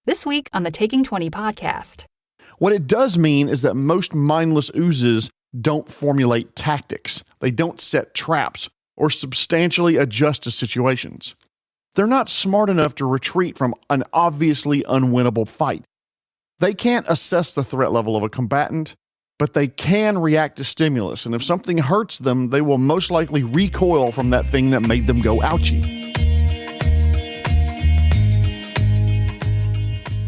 This week on the Taking 20 podcast. What it does mean is that most mindless oozes don't formulate tactics. They don't set traps or substantially adjust to situations. They're not smart enough to retreat from an obviously unwinnable fight. They can't assess the threat level of a combatant, but they can react to stimulus, and if something hurts them, they will most likely recoil from that thing that made them go ouchie.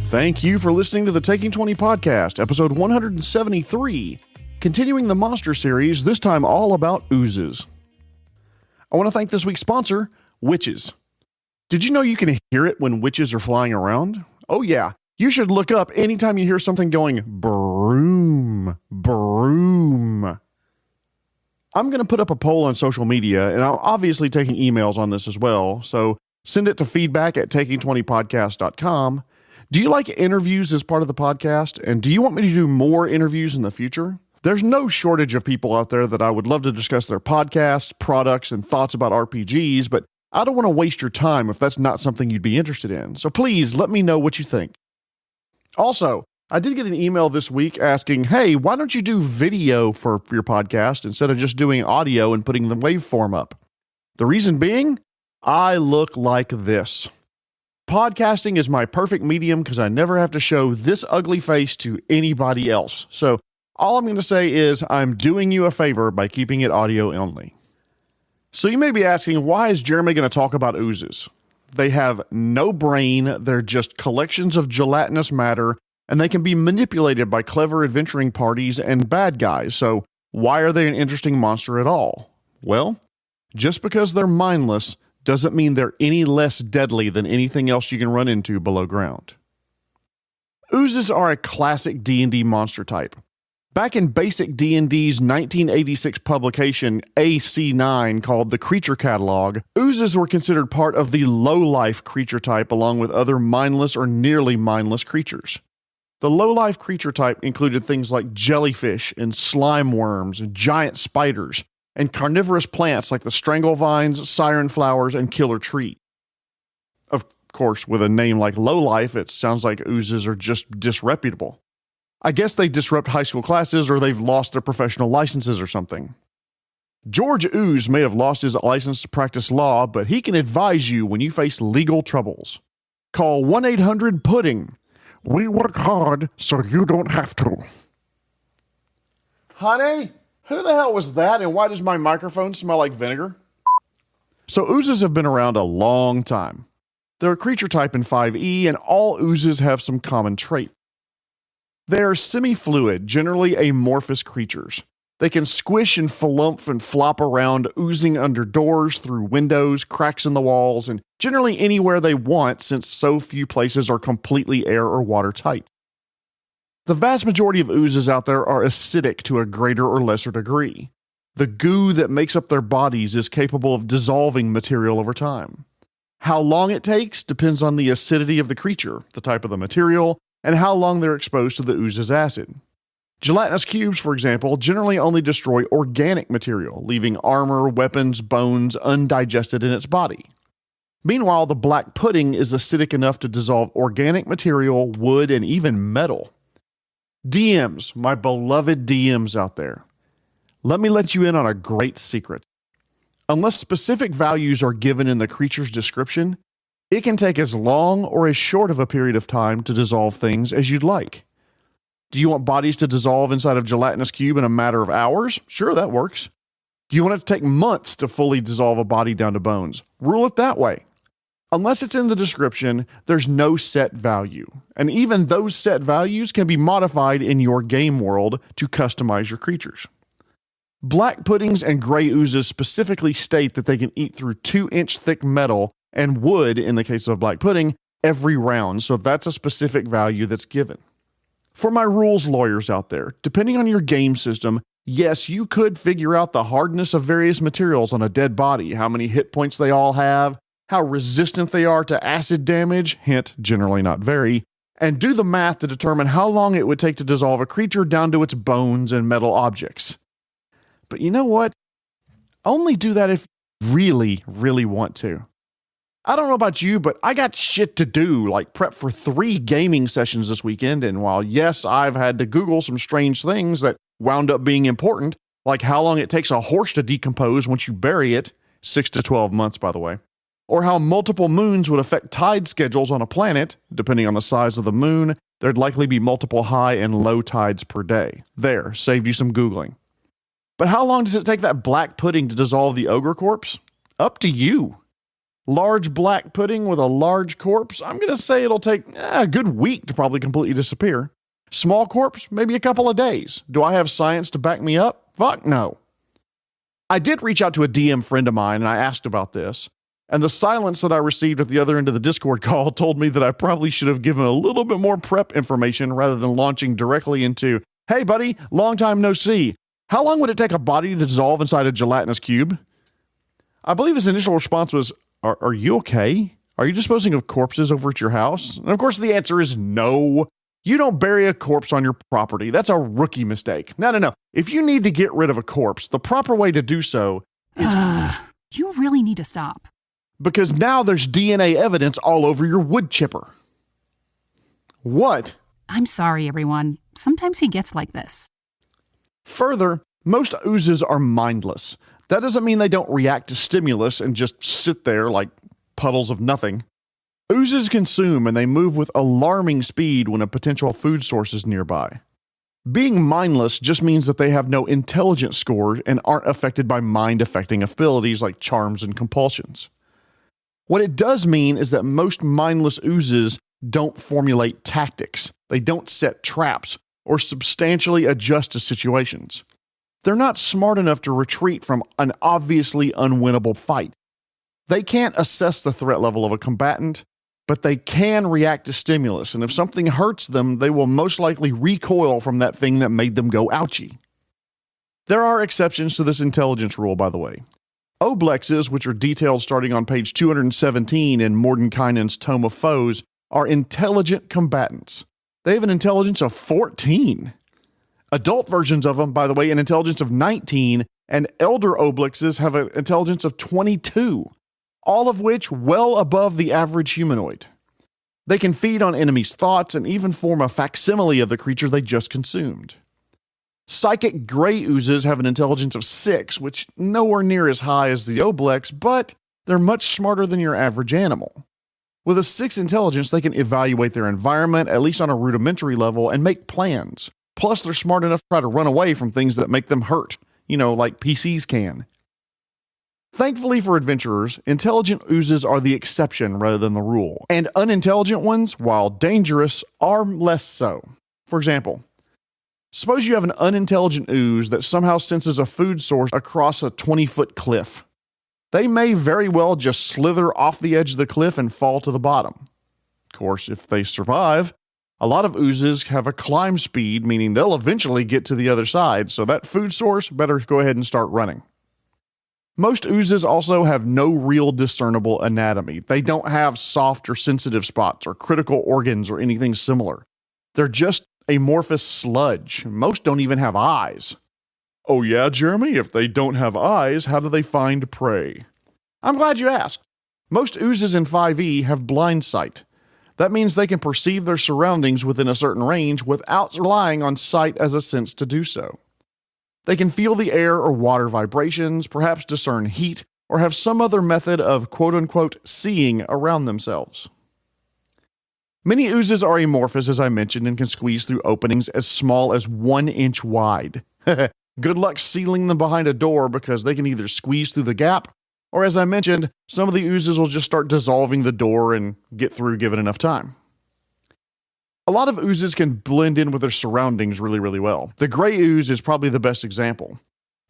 Thank you for listening to the Taking 20 podcast, episode 173, continuing the monster series, this time all about oozes. I want to thank this week's sponsor, witches. Did you know you can hear it when witches are flying around? Oh yeah, you should look up anytime you hear something going broom, broom. I'm going to put up a poll on social media, and I'm obviously taking emails on this as well, so send it to feedback@taking20podcast.com. Do you like interviews as part of the podcast? And do you want me to do more interviews in the future? There's no shortage of people out there that I would love to discuss their podcasts, products, and thoughts about RPGs, but I don't want to waste your time if that's not something you'd be interested in. So please let me know what you think. Also, I did get an email this week asking, hey, why don't you do video for your podcast instead of just doing audio and putting the waveform up? The reason being, I look like this. Podcasting is my perfect medium because I never have to show this ugly face to anybody else. So all I'm going to say is I'm doing you a favor by keeping it audio only. So you may be asking, why is Jeremy going to talk about oozes? They have no brain, they're just collections of gelatinous matter, and they can be manipulated by clever adventuring parties and bad guys. So why are they an interesting monster at all? Well, just because they're mindless doesn't mean they're any less deadly than anything else you can run into below ground. Oozes are a classic D&D monster type. Back in basic D&D's 1986 publication AC9 called the Creature Catalog, oozes were considered part of the low-life creature type along with other mindless or nearly mindless creatures. The low-life creature type included things like jellyfish and slime worms and giant spiders, and carnivorous plants like the stranglevines, siren flowers, and killer tree. Of course, with a name like lowlife, it sounds like oozes are just disreputable. I guess they disrupt high school classes or they've lost their professional licenses or something. George Ooze may have lost his license to practice law, but he can advise you when you face legal troubles. Call 1-800-PUDDING. We work hard so you don't have to. Honey? Who the hell was that, and why does my microphone smell like vinegar? So oozes have been around a long time. They're a creature type in 5e, and all oozes have some common trait. They are semi-fluid, generally amorphous creatures. They can squish and flump and flop around, oozing under doors, through windows, cracks in the walls, and generally anywhere they want since so few places are completely air or watertight. The vast majority of oozes out there are acidic to a greater or lesser degree. The goo that makes up their bodies is capable of dissolving material over time. How long it takes depends on the acidity of the creature, the type of the material, and how long they're exposed to the ooze's acid. Gelatinous cubes, for example, generally only destroy organic material, leaving armor, weapons, bones undigested in its body. Meanwhile, the black pudding is acidic enough to dissolve organic material, wood, and even metal. DMs, my beloved DMs out there. Let me let you in on a great secret. Unless specific values are given in the creature's description, it can take as long or as short of a period of time to dissolve things as you'd like. Do you want bodies to dissolve inside of gelatinous cube in a matter of hours? Sure, that works. Do you want it to take months to fully dissolve a body down to bones? Rule it that way. Unless it's in the description, there's no set value. And even those set values can be modified in your game world to customize your creatures. Black puddings and gray oozes specifically state that they can eat through 2-inch thick metal and wood, in the case of black pudding, every round, so that's a specific value that's given. For my rules lawyers out there, depending on your game system, yes, you could figure out the hardness of various materials on a dead body, how many hit points they all have, how resistant they are to acid damage, hint, generally not very, and do the math to determine how long it would take to dissolve a creature down to its bones and metal objects. But you know what? Only do that if you really, really want to. I don't know about you, but I got shit to do, like prep for 3 gaming sessions this weekend, and while yes, I've had to Google some strange things that wound up being important, like how long it takes a horse to decompose once you bury it, 6 to 12 months by the way, or how multiple moons would affect tide schedules on a planet, depending on the size of the moon, there'd likely be multiple high and low tides per day. There, saved you some Googling. But how long does it take that black pudding to dissolve the ogre corpse? Up to you. Large black pudding with a large corpse, I'm going to say it'll take a good week to probably completely disappear. Small corpse, maybe a couple of days. Do I have science to back me up? Fuck no. I did reach out to a DM friend of mine and I asked about this, and the silence that I received at the other end of the Discord call told me that I probably should have given a little bit more prep information rather than launching directly into, hey buddy, long time no see. How long would it take a body to dissolve inside a gelatinous cube? I believe his initial response was, Are you okay? Are you disposing of corpses over at your house? And of course the answer is no. You don't bury a corpse on your property. That's a rookie mistake. No. If you need to get rid of a corpse, the proper way to do so is... You really need to stop. Because now there's DNA evidence all over your wood chipper. What? I'm sorry, everyone. Sometimes he gets like this. Further, most oozes are mindless. That doesn't mean they don't react to stimulus and just sit there like puddles of nothing. Oozes consume and they move with alarming speed when a potential food source is nearby. Being mindless just means that they have no intelligence score and aren't affected by mind-affecting abilities like charms and compulsions. What it does mean is that most mindless oozes don't formulate tactics, they don't set traps, or substantially adjust to situations. They're not smart enough to retreat from an obviously unwinnable fight. They can't assess the threat level of a combatant, but they can react to stimulus, and if something hurts them, they will most likely recoil from that thing that made them go ouchie. There are exceptions to this intelligence rule, by the way. Oblexes, which are detailed starting on page 217 in Mordenkainen's Tome of Foes, are intelligent combatants. They have an intelligence of 14. Adult versions of them, by the way, an intelligence of 19, and elder oblexes have an intelligence of 22, all of which well above the average humanoid. They can feed on enemies' thoughts and even form a facsimile of the creature they just consumed. Psychic gray oozes have an intelligence of 6, which nowhere near as high as the oblex, but they're much smarter than your average animal. With a 6 intelligence, they can evaluate their environment, at least on a rudimentary level, and make plans. Plus, they're smart enough to try to run away from things that make them hurt, like PCs can. Thankfully for adventurers, intelligent oozes are the exception rather than the rule, and unintelligent ones, while dangerous, are less so. For example, suppose you have an unintelligent ooze that somehow senses a food source across a 20-foot cliff. They may very well just slither off the edge of the cliff and fall to the bottom. Of course, if they survive, a lot of oozes have a climb speed, meaning they'll eventually get to the other side, so that food source better go ahead and start running. Most oozes also have no real discernible anatomy. They don't have soft or sensitive spots or critical organs or anything similar. They're just amorphous sludge. Most don't even have eyes. Oh yeah, Jeremy, if they don't have eyes, how do they find prey? I'm glad you asked. Most oozes in 5e have blind sight. That means they can perceive their surroundings within a certain range without relying on sight as a sense to do so. They can feel the air or water vibrations, perhaps discern heat, or have some other method of quote-unquote seeing around themselves. Many oozes are amorphous, as I mentioned, and can squeeze through openings as small as 1 inch wide. Good luck sealing them behind a door because they can either squeeze through the gap, or as I mentioned, some of the oozes will just start dissolving the door and get through given enough time. A lot of oozes can blend in with their surroundings really, really well. The gray ooze is probably the best example.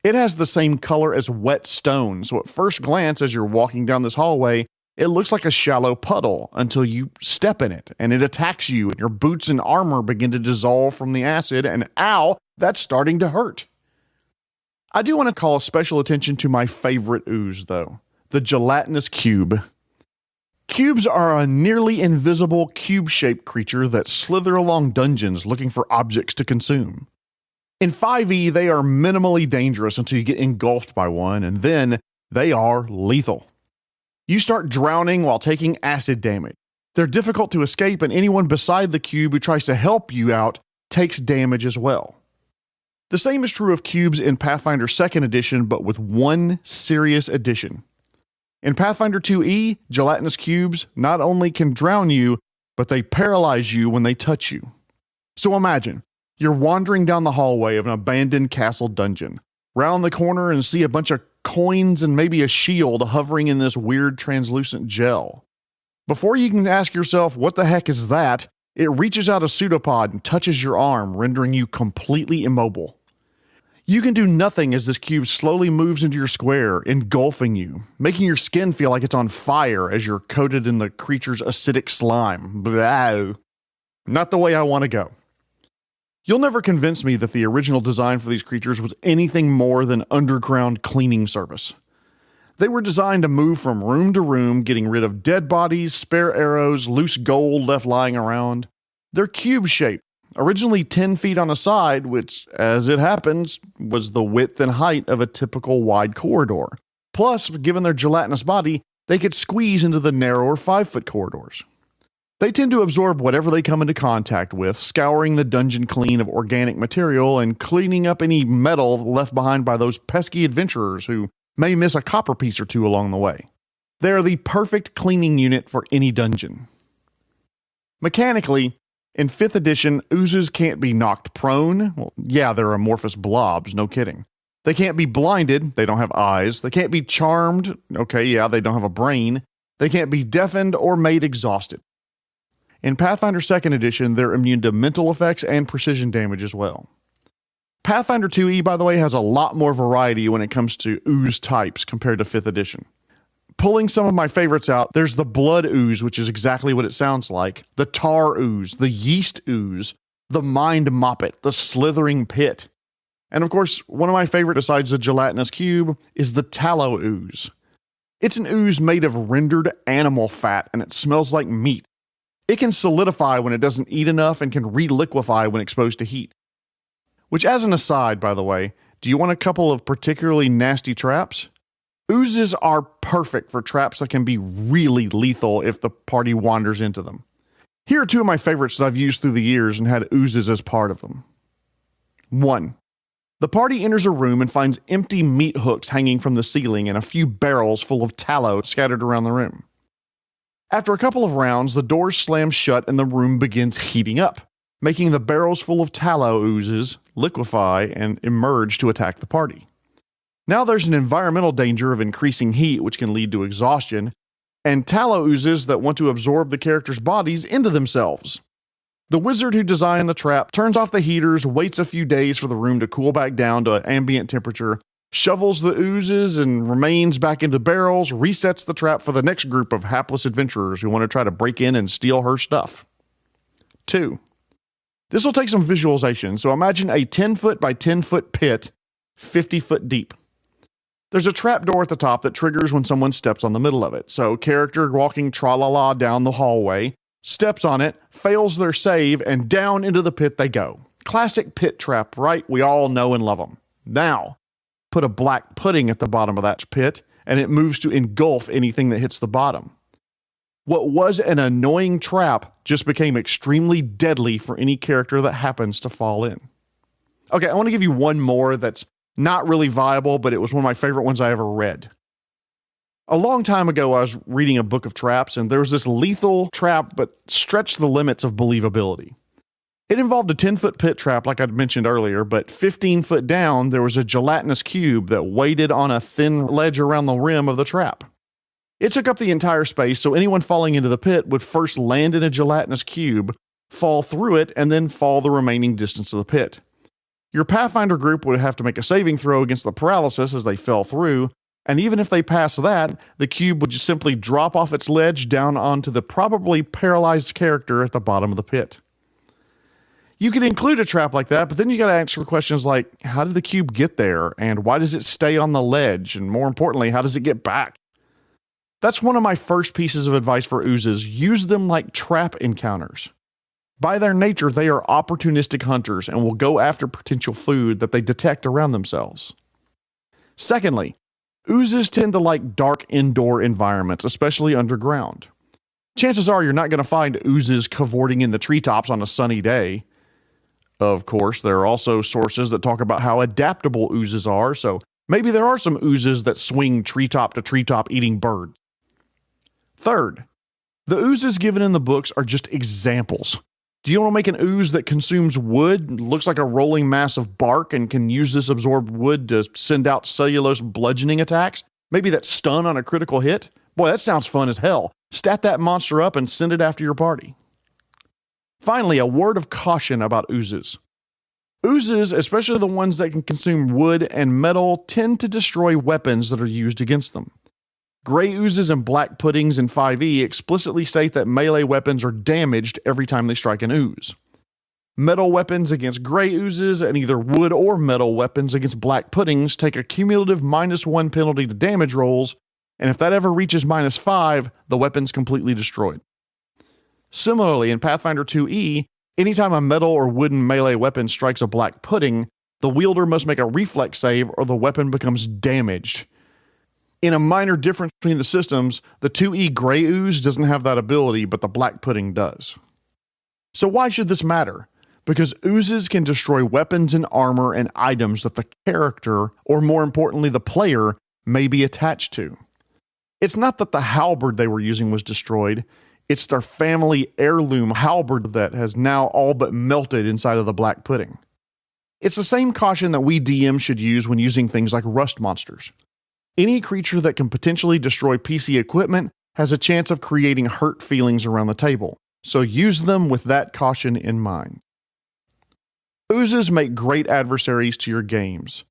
It has the same color as wet stone, so at first glance as you're walking down this hallway, it looks like a shallow puddle until you step in it, and it attacks you, and your boots and armor begin to dissolve from the acid, and ow, that's starting to hurt. I do want to call special attention to my favorite ooze, though, the gelatinous cube. Cubes are a nearly invisible cube-shaped creature that slither along dungeons looking for objects to consume. In 5e, they are minimally dangerous until you get engulfed by one, and then they are lethal. You start drowning while taking acid damage. They're difficult to escape, and anyone beside the cube who tries to help you out takes damage as well. The same is true of cubes in Pathfinder 2nd Edition, but with one serious addition. In Pathfinder 2e, gelatinous cubes not only can drown you, but they paralyze you when they touch you. So imagine, you're wandering down the hallway of an abandoned castle dungeon, round the corner and see a bunch of coins and maybe a shield hovering in this weird translucent gel. Before you can ask yourself, what the heck is that? It reaches out a pseudopod and touches your arm, rendering you completely immobile. You can do nothing as this cube slowly moves into your square, engulfing you, making your skin feel like it's on fire as you're coated in the creature's acidic slime. Blah. Not the way I want to go. You'll never convince me that the original design for these creatures was anything more than underground cleaning service. They were designed to move from room to room, getting rid of dead bodies, spare arrows, loose gold left lying around. They're cube-shaped, originally 10 feet on a side, which, as it happens, was the width and height of a typical wide corridor. Plus, given their gelatinous body, they could squeeze into the narrower 5-foot corridors. They tend to absorb whatever they come into contact with, scouring the dungeon clean of organic material and cleaning up any metal left behind by those pesky adventurers who may miss a copper piece or two along the way. They are the perfect cleaning unit for any dungeon. Mechanically, in 5th edition, oozes can't be knocked prone. Well, yeah, they're amorphous blobs, no kidding. They can't be blinded, they don't have eyes. They can't be charmed, okay, yeah, they don't have a brain. They can't be deafened or made exhausted. In Pathfinder 2nd edition, they're immune to mental effects and precision damage as well. Pathfinder 2e, by the way, has a lot more variety when it comes to ooze types compared to 5th edition. Pulling some of my favorites out, there's the blood ooze, which is exactly what it sounds like, the tar ooze, the yeast ooze, the mind moppet, the slithering pit. And of course, one of my favorite besides the gelatinous cube is the tallow ooze. It's an ooze made of rendered animal fat, and it smells like meat. It can solidify when it doesn't eat enough and can re-liquefy when exposed to heat. Which, as an aside, by the way, do you want a couple of particularly nasty traps? Oozes are perfect for traps that can be really lethal if the party wanders into them. Here are two of my favorites that I've used through the years and had oozes as part of them. 1. The party enters a room and finds empty meat hooks hanging from the ceiling and a few barrels full of tallow scattered around the room. After a couple of rounds, the doors slam shut and the room begins heating up, making the barrels full of tallow oozes liquefy and emerge to attack the party. Now there's an environmental danger of increasing heat, which can lead to exhaustion, and tallow oozes that want to absorb the characters' bodies into themselves. The wizard who designed the trap turns off the heaters, waits a few days for the room to cool back down to ambient temperature, shovels the oozes and remains back into barrels, resets the trap for the next group of hapless adventurers who want to try to break in and steal her stuff. 2. This will take some visualization, so imagine a 10-foot by 10-foot pit, 50-foot deep. There's a trap door at the top that triggers when someone steps on the middle of it, so character walking tra-la-la down the hallway, steps on it, fails their save, and down into the pit they go. Classic pit trap, right? We all know and love them. Now, put a black pudding at the bottom of that pit, and it moves to engulf anything that hits the bottom. What was an annoying trap just became extremely deadly for any character that happens to fall in. Okay, I want to give you one more that's not really viable, but it was one of my favorite ones I ever read. A long time ago, I was reading a book of traps, and there was this lethal trap, but stretched the limits of believability. It involved a 10-foot pit trap, like I'd mentioned earlier, but 15 foot down, there was a gelatinous cube that waited on a thin ledge around the rim of the trap. It took up the entire space, so anyone falling into the pit would first land in a gelatinous cube, fall through it, and then fall the remaining distance of the pit. Your Pathfinder group would have to make a saving throw against the paralysis as they fell through, and even if they passed that, the cube would just simply drop off its ledge down onto the probably paralyzed character at the bottom of the pit. You could include a trap like that, but then you got to answer questions like, how did the cube get there? And why does it stay on the ledge? And more importantly, how does it get back? That's one of my first pieces of advice for oozes. Use them like trap encounters. By their nature, they are opportunistic hunters and will go after potential food that they detect around themselves. Secondly, Oozes tend to like dark indoor environments, especially underground. Chances are you're not going to find oozes cavorting in the treetops on a sunny day. Of course, there are also sources that talk about how adaptable oozes are, so maybe there are some oozes that swing treetop to treetop eating birds. Third, the oozes given in the books are just examples. Do you want to make an ooze that consumes wood, looks like a rolling mass of bark, and can use this absorbed wood to send out cellulose bludgeoning attacks? Maybe that stun on a critical hit? Boy, that sounds fun as hell. Stat that monster up and send it after your party. Finally, a word of caution about oozes. Oozes, especially the ones that can consume wood and metal, tend to destroy weapons that are used against them. Gray oozes and black puddings in 5e explicitly state that melee weapons are damaged every time they strike an ooze. Metal weapons against gray oozes and either wood or metal weapons against black puddings take a cumulative -1 penalty to damage rolls, and if that ever reaches -5, the weapon's completely destroyed. Similarly, in Pathfinder 2e, anytime a metal or wooden melee weapon strikes a black pudding, the wielder must make a reflex save or the weapon becomes damaged. In a minor difference between the systems, the 2e gray ooze doesn't have that ability, but the black pudding does. So why should this matter? Because oozes can destroy weapons and armor and items that the character, or more importantly the player, may be attached to. It's not that the halberd they were using was destroyed, it's their family heirloom halberd that has now all but melted inside of the black pudding. It's the same caution that we DMs should use when using things like rust monsters. Any creature that can potentially destroy PC equipment has a chance of creating hurt feelings around the table, so use them with that caution in mind. Oozes make great adversaries to your games.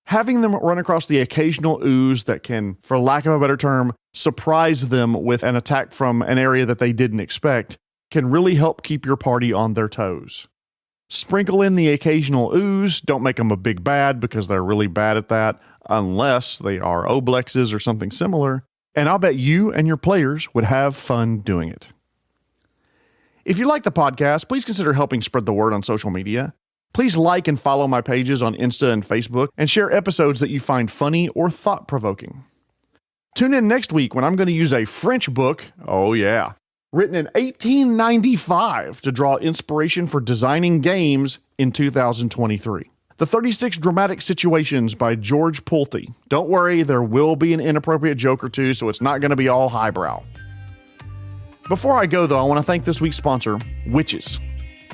Having them run across the occasional ooze that can, for lack of a better term, surprise them with an attack from an area that they didn't expect can really help keep your party on their toes. Sprinkle in the occasional ooze, don't make them a big bad because they're really bad at that, unless they are oblexes or something similar, and I'll bet you and your players would have fun doing it. If you like the podcast, please consider helping spread the word on social media. Please like and follow my pages on Insta and Facebook, and share episodes that you find funny or thought-provoking. Tune in next week when I'm going to use a French book, oh yeah, written in 1895 to draw inspiration for designing games in 2023. The 36 Dramatic Situations by George Pulte. Don't worry, there will be an inappropriate joke or two, so it's not going to be all highbrow. Before I go, though, I want to thank this week's sponsor, Witches.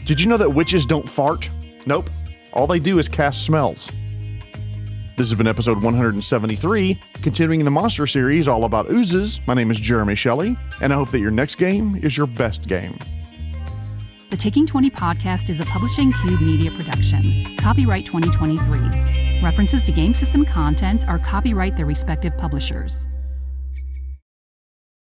Did you know that witches don't fart? Nope. All they do is cast smells. This has been episode 173, continuing the monster series all about oozes. My name is Jeremy Shelley, and I hope that your next game is your best game. The Taking 20 podcast is a Publishing Cube media production. Copyright 2023. References to game system content are copyright their respective publishers.